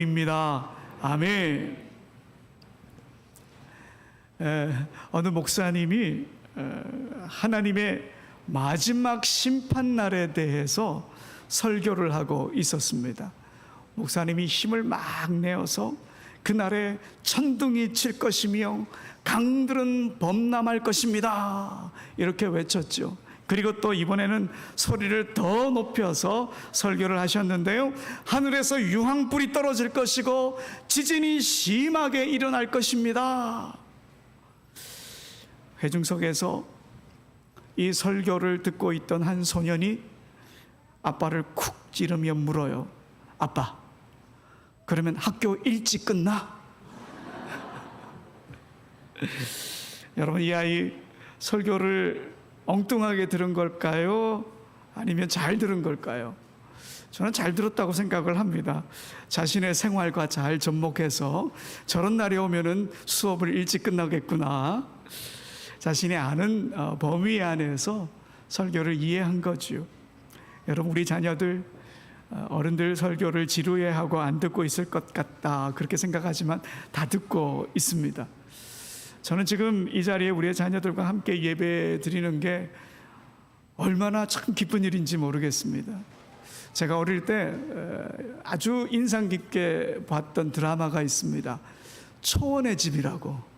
입니다. 아멘. 어느 목사님이 하나님의 마지막 심판날에 대해서 설교를 하고 있었습니다. 목사님이 힘을 막 내어서 그날에 천둥이 칠 것이며 강들은 범람할 것입니다, 이렇게 외쳤죠. 그리고 또 이번에는 소리를 더 높여서 설교를 하셨는데요, 하늘에서 유황불이 떨어질 것이고 지진이 심하게 일어날 것입니다. 회중석에서 이 설교를 듣고 있던 한 소년이 아빠를 쿡 찌르며 물어요. 아빠, 그러면 학교 일찍 끝나? 여러분, 이 아이 설교를 엉뚱하게 들은 걸까요? 아니면 잘 들은 걸까요? 저는 잘 들었다고 생각을 합니다. 자신의 생활과 잘 접목해서 저런 날이 오면은 수업을 일찍 끝나겠구나, 자신이 아는 범위 안에서 설교를 이해한 거죠. 여러분, 우리 자녀들 어른들 설교를 지루해하고 안 듣고 있을 것 같다, 그렇게 생각하지만 다 듣고 있습니다. 저는 지금 이 자리에 우리의 자녀들과 함께 예배 드리는 게 얼마나 참 기쁜 일인지 모르겠습니다. 제가 어릴 때 아주 인상 깊게 봤던 드라마가 있습니다. 초원의 집이라고.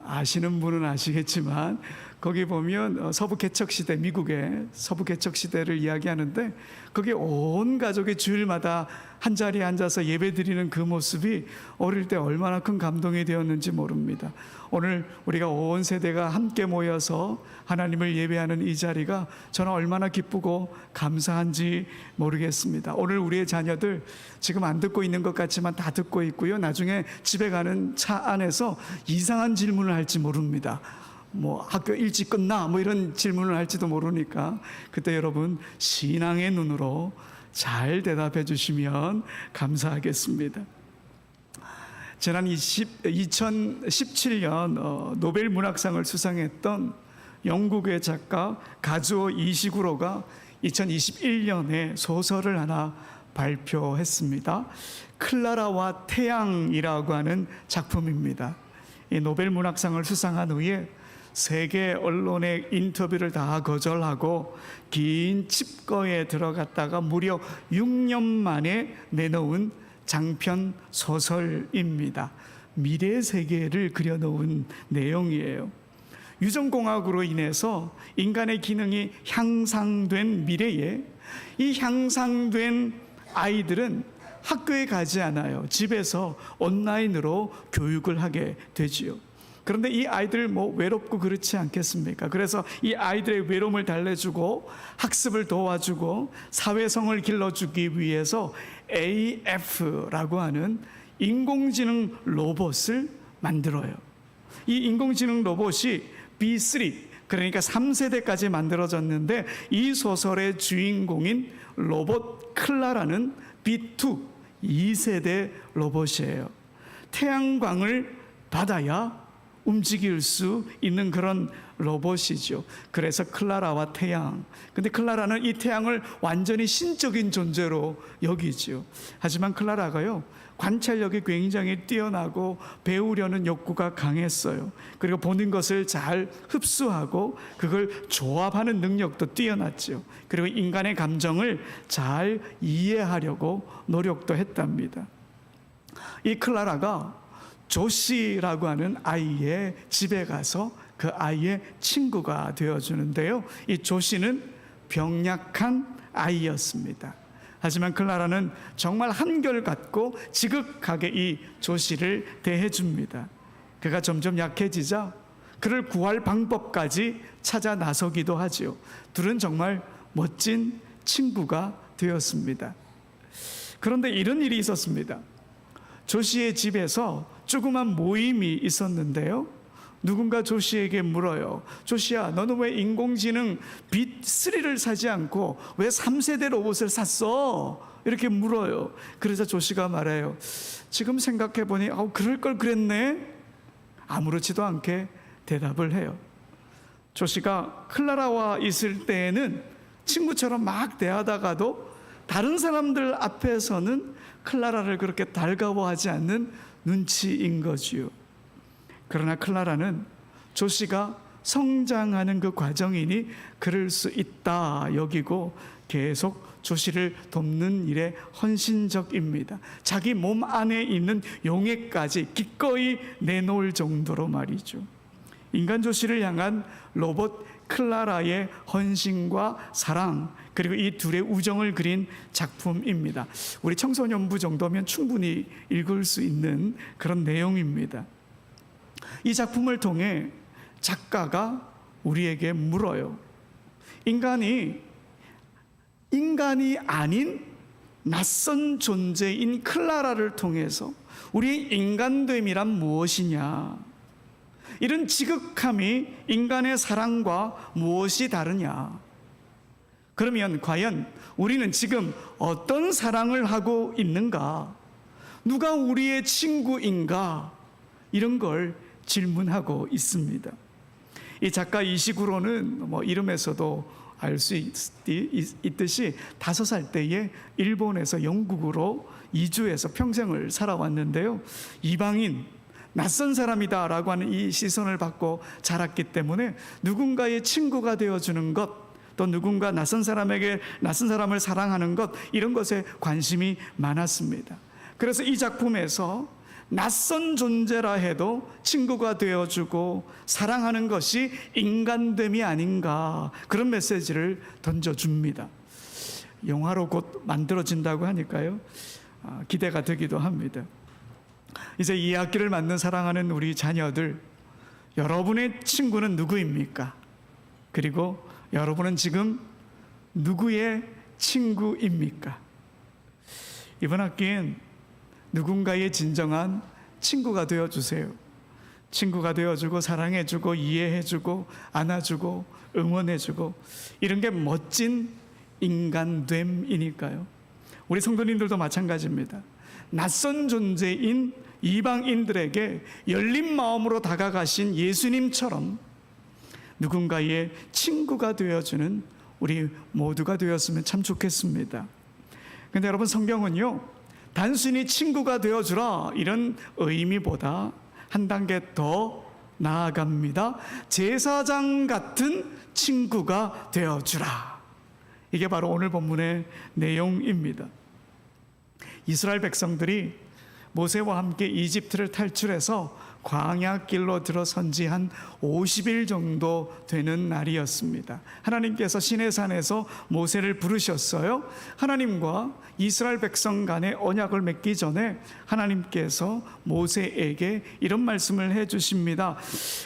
아시는 분은 아시겠지만 거기 보면 서부 개척시대, 미국의 서부 개척시대를 이야기하는데 거기 온 가족이 주일마다 한 자리에 앉아서 예배 드리는 그 모습이 어릴 때 얼마나 큰 감동이 되었는지 모릅니다. 오늘 우리가 온 세대가 함께 모여서 하나님을 예배하는 이 자리가 저는 얼마나 기쁘고 감사한지 모르겠습니다. 오늘 우리의 자녀들 지금 안 듣고 있는 것 같지만 다 듣고 있고요, 나중에 집에 가는 차 안에서 이상한 질문을 할지 모릅니다. 뭐 학교 일찍 끝나? 뭐 이런 질문을 할지도 모르니까 그때 여러분 신앙의 눈으로 잘 대답해 주시면 감사하겠습니다. 지난 2017년 노벨 문학상을 수상했던 영국의 작가 가즈오 이시구로가 2021년에 소설을 하나 발표했습니다. 클라라와 태양이라고 하는 작품입니다. 이 노벨 문학상을 수상한 후에 세계 언론의 인터뷰를 다 거절하고 긴 칩거에 들어갔다가 무려 6년 만에 내놓은 장편 소설입니다. 미래 세계를 그려놓은 내용이에요. 유전공학으로 인해서 인간의 기능이 향상된 미래에 이 향상된 아이들은 학교에 가지 않아요. 집에서 온라인으로 교육을 하게 되지요. 그런데 이 아이들 뭐 외롭고 그렇지 않겠습니까? 그래서 이 아이들의 외로움을 달래주고 학습을 도와주고 사회성을 길러주기 위해서 AF라고 하는 인공지능 로봇을 만들어요. 이 인공지능 로봇이 B3, 그러니까 3세대까지 만들어졌는데 이 소설의 주인공인 로봇 클라라는 B2, 2세대 로봇이에요. 태양광을 받아야 움직일 수 있는 그런 로봇이죠. 그래서 클라라와 태양. 근데 클라라는 이 태양을 완전히 신적인 존재로 여기죠. 하지만 클라라가요, 관찰력이 굉장히 뛰어나고 배우려는 욕구가 강했어요. 그리고 보는 것을 잘 흡수하고 그걸 조합하는 능력도 뛰어났죠. 그리고 인간의 감정을 잘 이해하려고 노력도 했답니다. 이 클라라가 조시라고 하는 아이의 집에 가서 그 아이의 친구가 되어주는데요, 이 조시는 병약한 아이였습니다. 하지만 클라라는 정말 한결같고 지극하게 이 조시를 대해줍니다. 그가 점점 약해지자 그를 구할 방법까지 찾아 나서기도 하지요. 둘은 정말 멋진 친구가 되었습니다. 그런데 이런 일이 있었습니다. 조시의 집에서 조그만 모임이 있었는데요, 누군가 조시에게 물어요. 조시야, 너는 왜 인공지능 B3를 사지 않고 왜 3세대 로봇을 샀어? 이렇게 물어요. 그래서 조시가 말해요. 지금 생각해보니 그럴 걸 그랬네? 아무렇지도 않게 대답을 해요. 조시가 클라라와 있을 때에는 친구처럼 막 대하다가도 다른 사람들 앞에서는 클라라를 그렇게 달가워하지 않는 눈치인 거지요. 그러나 클라라는 조씨가 성장하는 그 과정이니 그럴 수 있다 여기고 계속 조씨를 돕는 일에 헌신적입니다. 자기 몸 안에 있는 용액까지 기꺼이 내놓을 정도로 말이죠. 인간 조씨를 향한 로봇 클라라의 헌신과 사랑, 그리고 이 둘의 우정을 그린 작품입니다. 우리 청소년부 정도면 충분히 읽을 수 있는 그런 내용입니다. 이 작품을 통해 작가가 우리에게 물어요. 인간이 아닌 낯선 존재인 클라라를 통해서 우리의 인간됨이란 무엇이냐? 이런 지극함이 인간의 사랑과 무엇이 다르냐? 그러면 과연 우리는 지금 어떤 사랑을 하고 있는가? 누가 우리의 친구인가? 이런 걸 질문하고 있습니다. 이 작가 이시구로는 이름에서도 알 수 있듯이 5살 때에 일본에서 영국으로 이주해서 평생을 살아왔는데요. 이방인, 낯선 사람이다라고 하는 이 시선을 받고 자랐기 때문에 누군가의 친구가 되어주는 것, 또 누군가 낯선 사람을 사랑하는 것, 이런 것에 관심이 많았습니다. 그래서 이 작품에서 낯선 존재라 해도 친구가 되어주고 사랑하는 것이 인간됨이 아닌가, 그런 메시지를 던져줍니다. 영화로 곧 만들어진다고 하니까요, 기대가 되기도 합니다. 이제 2학기를 맞는 사랑하는 우리 자녀들, 여러분의 친구는 누구입니까? 그리고 여러분은 지금 누구의 친구입니까? 이번 학기엔 누군가의 진정한 친구가 되어주세요. 친구가 되어주고 사랑해주고 이해해주고 안아주고 응원해주고, 이런 게 멋진 인간됨이니까요. 우리 성도님들도 마찬가지입니다. 낯선 존재인 이방인들에게 열린 마음으로 다가가신 예수님처럼 누군가의 친구가 되어주는 우리 모두가 되었으면 참 좋겠습니다. 근데 여러분, 성경은요, 단순히 친구가 되어주라 이런 의미보다 한 단계 더 나아갑니다. 제사장 같은 친구가 되어주라. 이게 바로 오늘 본문의 내용입니다. 이스라엘 백성들이 모세와 함께 이집트를 탈출해서 광야길로 들어선지 한 50일 정도 되는 날이었습니다. 하나님께서 시내산에서 모세를 부르셨어요. 하나님과 이스라엘 백성 간의 언약을 맺기 전에 하나님께서 모세에게 이런 말씀을 해주십니다.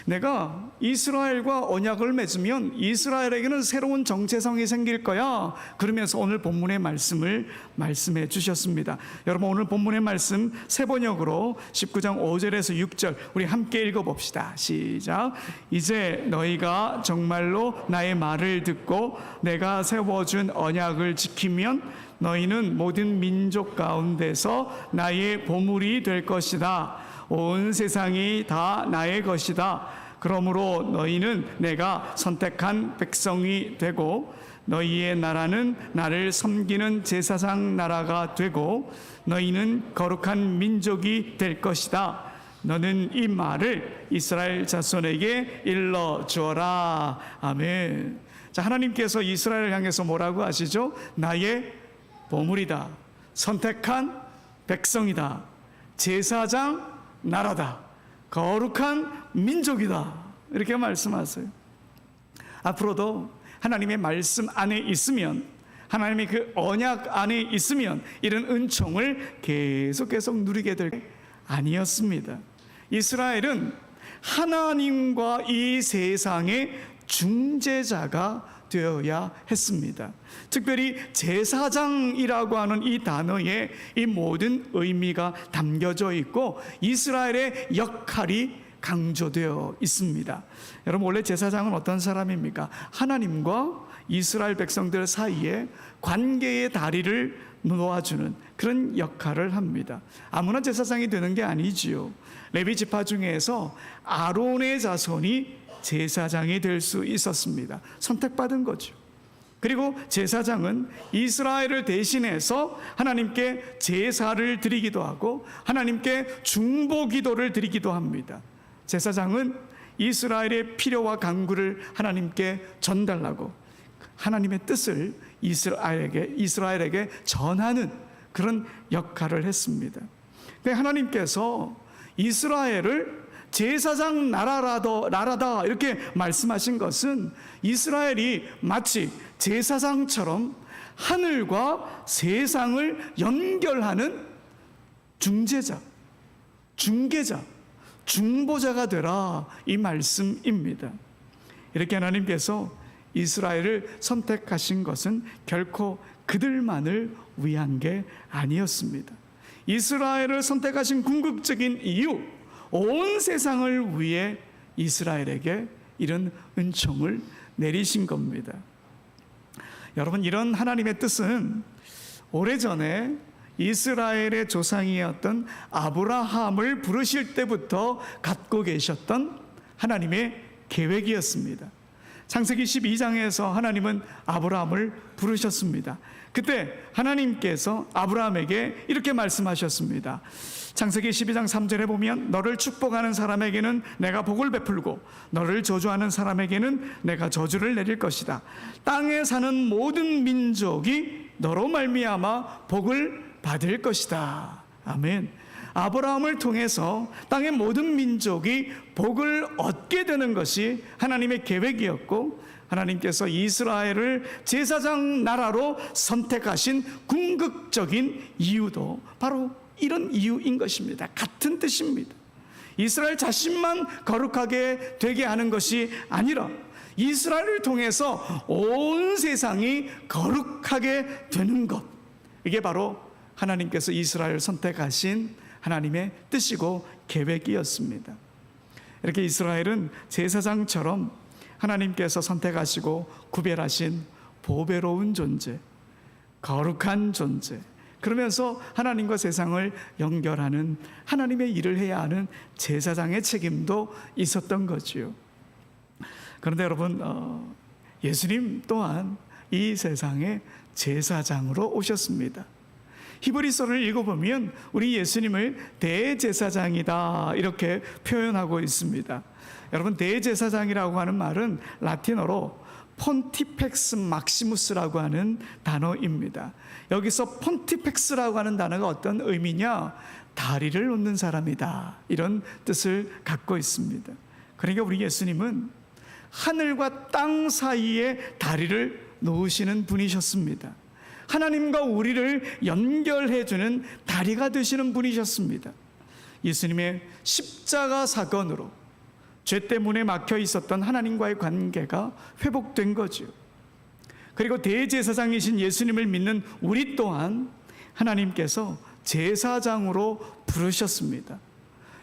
내가 이스라엘과 언약을 맺으면 이스라엘에게는 새로운 정체성이 생길 거야. 그러면서 오늘 본문의 말씀을 말씀해 주셨습니다. 여러분, 오늘 본문의 말씀 새 번역으로 19장 5절에서 6절 우리 함께 읽어봅시다. 시작. 이제 너희가 정말로 나의 말을 듣고 내가 세워준 언약을 지키면 너희는 모든 민족 가운데서 나의 보물이 될 것이다. 온 세상이 다 나의 것이다. 그러므로 너희는 내가 선택한 백성이 되고 너희의 나라는 나를 섬기는 제사장 나라가 되고 너희는 거룩한 민족이 될 것이다. 너는 이 말을 이스라엘 자손에게 일러주어라. 아멘. 자, 하나님께서 이스라엘을 향해서 뭐라고 하시죠? 나의 보물이다. 선택한 백성이다. 제사장 나라다. 거룩한 민족이다. 이렇게 말씀하세요. 앞으로도 하나님의 말씀 안에 있으면, 하나님의 그 언약 안에 있으면 이런 은총을 계속 누리게 될 게 아니었습니다. 이스라엘은 하나님과 이 세상의 중재자가 되어야 했습니다. 특별히 제사장이라고 하는 이 단어에 이 모든 의미가 담겨져 있고 이스라엘의 역할이 강조되어 있습니다. 여러분, 원래 제사장은 어떤 사람입니까? 하나님과 이스라엘 백성들 사이에 관계의 다리를 놓아주는 그런 역할을 합니다. 아무나 제사장이 되는 게 아니지요. 레위 지파 중에서 아론의 자손이 제사장이 될 수 있었습니다. 선택받은 거죠. 그리고 제사장은 이스라엘을 대신해서 하나님께 제사를 드리기도 하고 하나님께 중보 기도를 드리기도 합니다. 제사장은 이스라엘의 필요와 간구를 하나님께 전달하고 하나님의 뜻을 이스라엘에게 전하는 그런 역할을 했습니다. 하나님께서 이스라엘을 제사장 나라다 이렇게 말씀하신 것은 이스라엘이 마치 제사장처럼 하늘과 세상을 연결하는 중재자, 중개자, 중보자가 되라, 이 말씀입니다. 이렇게 하나님께서 이스라엘을 선택하신 것은 결코 그들만을 위한 게 아니었습니다. 이스라엘을 선택하신 궁극적인 이유, 온 세상을 위해 이스라엘에게 이런 은총을 내리신 겁니다. 여러분, 이런 하나님의 뜻은 오래전에 이스라엘의 조상이었던 아브라함을 부르실 때부터 갖고 계셨던 하나님의 계획이었습니다. 창세기 12장에서 하나님은 아브라함을 부르셨습니다. 그때 하나님께서 아브라함에게 이렇게 말씀하셨습니다. 창세기 12장 3절에 보면 너를 축복하는 사람에게는 내가 복을 베풀고 너를 저주하는 사람에게는 내가 저주를 내릴 것이다. 땅에 사는 모든 민족이 너로 말미암아 복을 받을 것이다. 아멘. 아브라함을 통해서 땅의 모든 민족이 복을 얻게 되는 것이 하나님의 계획이었고, 하나님께서 이스라엘을 제사장 나라로 선택하신 궁극적인 이유도 바로 이런 이유인 것입니다. 같은 뜻입니다. 이스라엘 자신만 거룩하게 되게 하는 것이 아니라 이스라엘을 통해서 온 세상이 거룩하게 되는 것, 이게 바로 하나님께서 이스라엘을 선택하신 하나님의 뜻이고 계획이었습니다. 이렇게 이스라엘은 제사장처럼 하나님께서 선택하시고 구별하신 보배로운 존재, 거룩한 존재, 그러면서 하나님과 세상을 연결하는 하나님의 일을 해야 하는 제사장의 책임도 있었던 거지요. 그런데 여러분, 예수님 또한 이 세상에 제사장으로 오셨습니다. 히브리서를 읽어보면 우리 예수님을 대제사장이다 이렇게 표현하고 있습니다. 여러분, 대제사장이라고 하는 말은 라틴어로 폰티펙스 막시무스라고 하는 단어입니다. 여기서 폰티펙스라고 하는 단어가 어떤 의미냐? 다리를 놓는 사람이다, 이런 뜻을 갖고 있습니다. 그러니까 우리 예수님은 하늘과 땅 사이에 다리를 놓으시는 분이셨습니다. 하나님과 우리를 연결해주는 다리가 되시는 분이셨습니다. 예수님의 십자가 사건으로 죄 때문에 막혀 있었던 하나님과의 관계가 회복된 거죠. 그리고 대제사장이신 예수님을 믿는 우리 또한 하나님께서 제사장으로 부르셨습니다.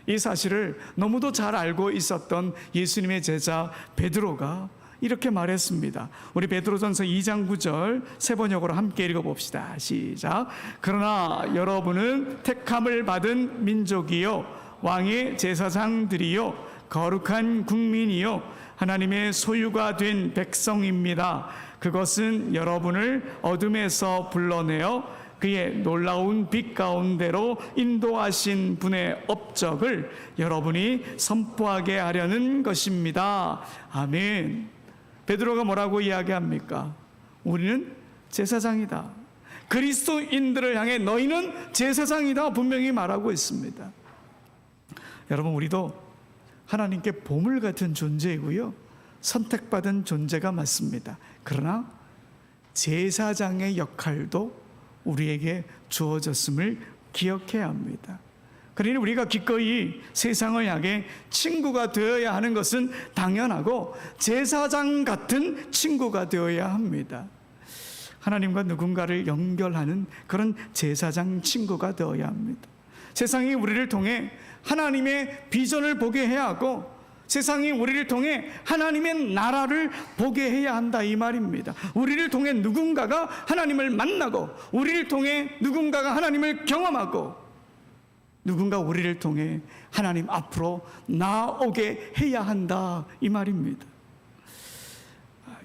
이 사실을 너무도 잘 알고 있었던 예수님의 제자 베드로가 이렇게 말했습니다. 우리 베드로전서 2장 9절 세 번역으로 함께 읽어봅시다. 시작. 그러나 여러분은 택함을 받은 민족이요 왕의 제사장들이요 거룩한 국민이요 하나님의 소유가 된 백성입니다. 그것은 여러분을 어둠에서 불러내어 그의 놀라운 빛 가운데로 인도하신 분의 업적을 여러분이 선포하게 하려는 것입니다. 아멘. 베드로가 뭐라고 이야기합니까? 우리는 제사장이다. 그리스도인들을 향해 너희는 제사장이다 분명히 말하고 있습니다. 여러분, 우리도 하나님께 보물 같은 존재이고요, 선택받은 존재가 맞습니다. 그러나 제사장의 역할도 우리에게 주어졌음을 기억해야 합니다. 그러니 우리가 기꺼이 세상을 향해 친구가 되어야 하는 것은 당연하고 제사장 같은 친구가 되어야 합니다. 하나님과 누군가를 연결하는 그런 제사장 친구가 되어야 합니다. 세상이 우리를 통해 하나님의 비전을 보게 해야 하고 세상이 우리를 통해 하나님의 나라를 보게 해야 한다, 이 말입니다. 우리를 통해 누군가가 하나님을 만나고 우리를 통해 누군가가 하나님을 경험하고 누군가 우리를 통해 하나님 앞으로 나오게 해야 한다, 이 말입니다.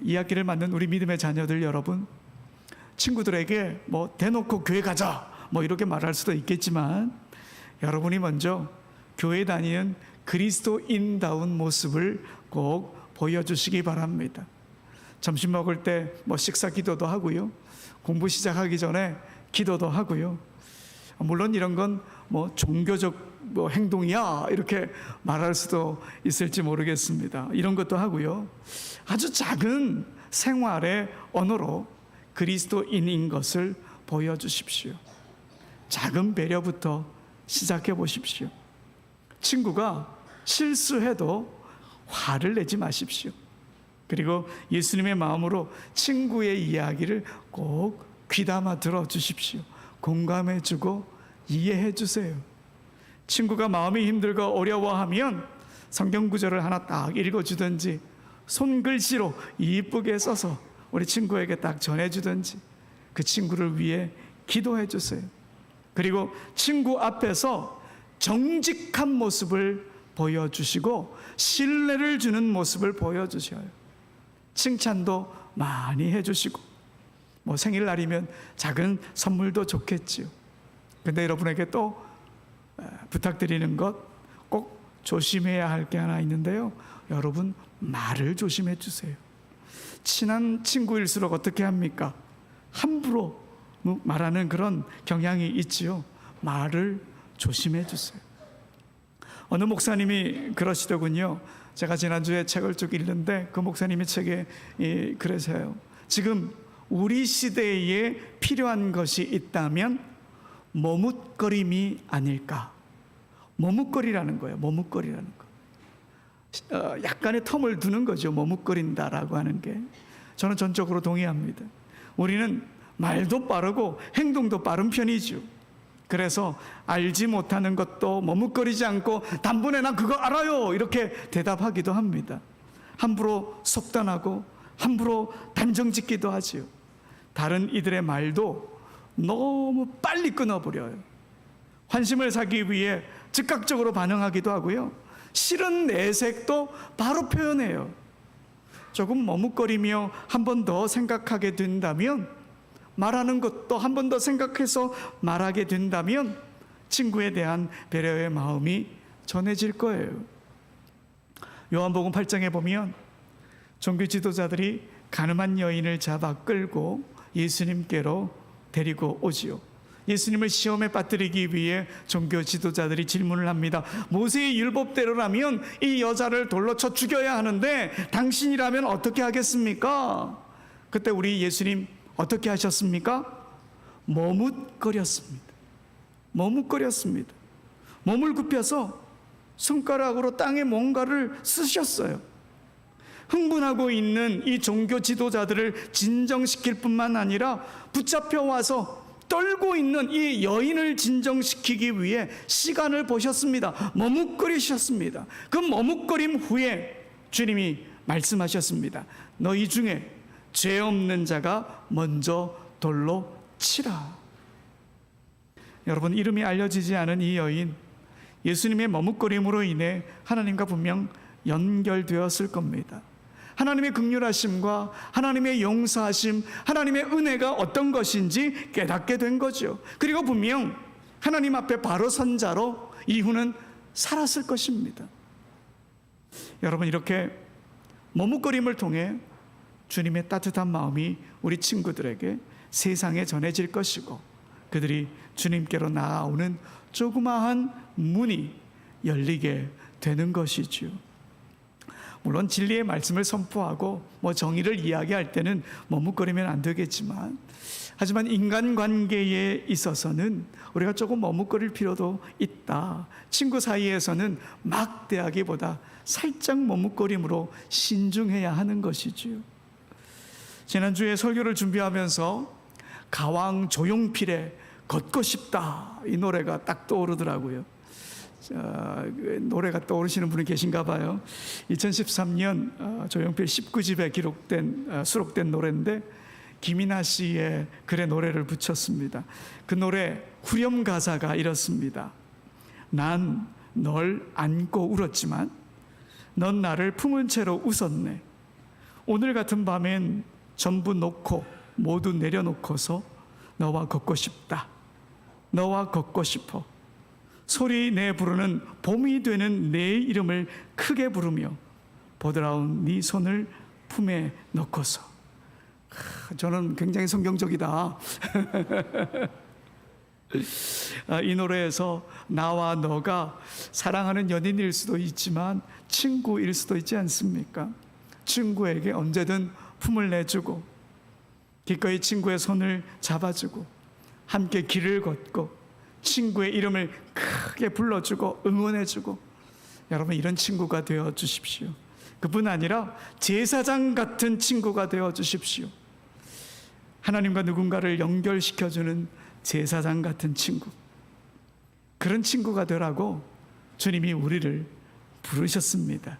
이 학기를 맞는 우리 믿음의 자녀들 여러분, 친구들에게 뭐 대놓고 교회 가자 뭐 이렇게 말할 수도 있겠지만, 여러분이 먼저 교회 다니는 그리스도인다운 모습을 꼭 보여주시기 바랍니다. 점심 먹을 때 뭐 식사 기도도 하고요, 공부 시작하기 전에 기도도 하고요. 물론 이런 건 뭐 종교적 뭐 행동이야 이렇게 말할 수도 있을지 모르겠습니다. 이런 것도 하고요. 아주 작은 생활의 언어로 그리스도인인 것을 보여주십시오. 작은 배려부터 시작해 보십시오. 친구가 실수해도 화를 내지 마십시오. 그리고 예수님의 마음으로 친구의 이야기를 꼭 귀담아 들어주십시오. 공감해주고 이해해주세요. 친구가 마음이 힘들고 어려워하면 성경 구절을 하나 딱 읽어주든지, 손글씨로 이쁘게 써서 우리 친구에게 딱 전해주든지, 그 친구를 위해 기도해주세요. 그리고 친구 앞에서 정직한 모습을 보여주시고 신뢰를 주는 모습을 보여주셔요. 칭찬도 많이 해주시고, 뭐 생일날이면 작은 선물도 좋겠지요. 근데 여러분에게 또 부탁드리는 것, 꼭 조심해야 할 게 하나 있는데요. 여러분, 말을 조심해 주세요. 친한 친구일수록 어떻게 합니까? 함부로 말하는 그런 경향이 있지요. 말을 조심해 주세요. 어느 목사님이 그러시더군요. 제가 지난주에 책을 쭉 읽는데 그 목사님의 책에 그러세요. 지금 우리 시대에 필요한 것이 있다면 머뭇거림이 아닐까. 머뭇거리라는 거예요. 머뭇거리라는 거. 약간의 텀을 두는 거죠. 머뭇거린다라고 하는 게. 저는 전적으로 동의합니다. 우리는 말도 빠르고 행동도 빠른 편이죠. 그래서 알지 못하는 것도 머뭇거리지 않고 단번에 난 그거 알아요 이렇게 대답하기도 합니다. 함부로 속단하고 함부로 단정짓기도 하지요. 다른 이들의 말도 너무 빨리 끊어버려요. 환심을 사기 위해 즉각적으로 반응하기도 하고요, 싫은 내색도 바로 표현해요. 조금 머뭇거리며 한 번 더 생각하게 된다면, 말하는 것도 한 번 더 생각해서 말하게 된다면 친구에 대한 배려의 마음이 전해질 거예요. 요한복음 8장에 보면 종교 지도자들이 가늠한 여인을 잡아 끌고 예수님께로 데리고 오지요. 예수님을 시험에 빠뜨리기 위해 종교 지도자들이 질문을 합니다. 모세의 율법대로라면 이 여자를 돌로 쳐 죽여야 하는데 당신이라면 어떻게 하겠습니까? 그때 우리 예수님 어떻게 하셨습니까? 머뭇거렸습니다. 머뭇거렸습니다. 몸을 굽혀서 손가락으로 땅에 뭔가를 쓰셨어요. 흥분하고 있는 이 종교 지도자들을 진정시킬 뿐만 아니라 붙잡혀 와서 떨고 있는 이 여인을 진정시키기 위해 시간을 보셨습니다. 머뭇거리셨습니다. 그 머뭇거림 후에 주님이 말씀하셨습니다. 너희 중에 죄 없는 자가 먼저 돌로 치라. 여러분, 이름이 알려지지 않은 이 여인, 예수님의 머뭇거림으로 인해 하나님과 분명 연결되었을 겁니다. 하나님의 긍휼하심과 하나님의 용서하심, 하나님의 은혜가 어떤 것인지 깨닫게 된 거죠. 그리고 분명 하나님 앞에 바로 선 자로 이후는 살았을 것입니다. 여러분, 이렇게 머뭇거림을 통해 주님의 따뜻한 마음이 우리 친구들에게 세상에 전해질 것이고, 그들이 주님께로 나아오는 조그마한 문이 열리게 되는 것이죠. 물론 진리의 말씀을 선포하고 정의를 이야기할 때는 머뭇거리면 안 되겠지만, 하지만 인간관계에 있어서는 우리가 조금 머뭇거릴 필요도 있다. 친구 사이에서는 막 대하기보다 살짝 머뭇거림으로 신중해야 하는 것이지요. 지난주에 설교를 준비하면서 가왕 조용필의 걷고 싶다, 이 노래가 딱 떠오르더라고요. 노래가 떠오르시는 분이 계신가 봐요. 2013년 조용필 19집에 수록된 노래인데, 김이나 씨의 글에 노래를 붙였습니다. 그 노래 후렴 가사가 이렇습니다. 난 널 안고 울었지만 넌 나를 품은 채로 웃었네. 오늘 같은 밤엔 전부 놓고 모두 내려놓고서 너와 걷고 싶다. 너와 걷고 싶어. 소리 내 부르는 봄이 되는 내 이름을 크게 부르며 보드라운 네 손을 품에 넣고서. 저는 굉장히 성경적이다. 이 노래에서 나와 너가 사랑하는 연인일 수도 있지만 친구일 수도 있지 않습니까? 친구에게 언제든 품을 내주고 기꺼이 친구의 손을 잡아주고 함께 길을 걷고 친구의 이름을 크게 불러주고 응원해주고, 여러분 이런 친구가 되어 주십시오. 그뿐 아니라 제사장 같은 친구가 되어 주십시오. 하나님과 누군가를 연결시켜주는 제사장 같은 친구, 그런 친구가 되라고 주님이 우리를 부르셨습니다.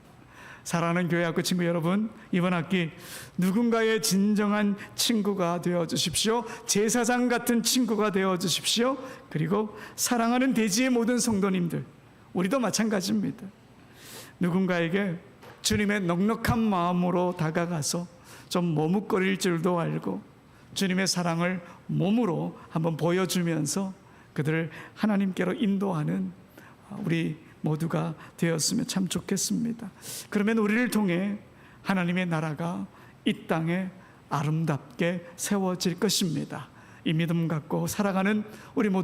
사랑하는 교회 학교 친구 여러분, 이번 학기 누군가의 진정한 친구가 되어 주십시오. 제사장 같은 친구가 되어 주십시오. 그리고 사랑하는 대지의 모든 성도님들, 우리도 마찬가지입니다. 누군가에게 주님의 넉넉한 마음으로 다가가서 좀 머뭇거릴 줄도 알고 주님의 사랑을 몸으로 한번 보여주면서 그들을 하나님께로 인도하는 우리 모두가 되었으면 참 좋겠습니다. 그러면 우리를 통해 하나님의 나라가 이 땅에 아름답게 세워질 것입니다. 이 믿음 갖고 살아가는 우리 모두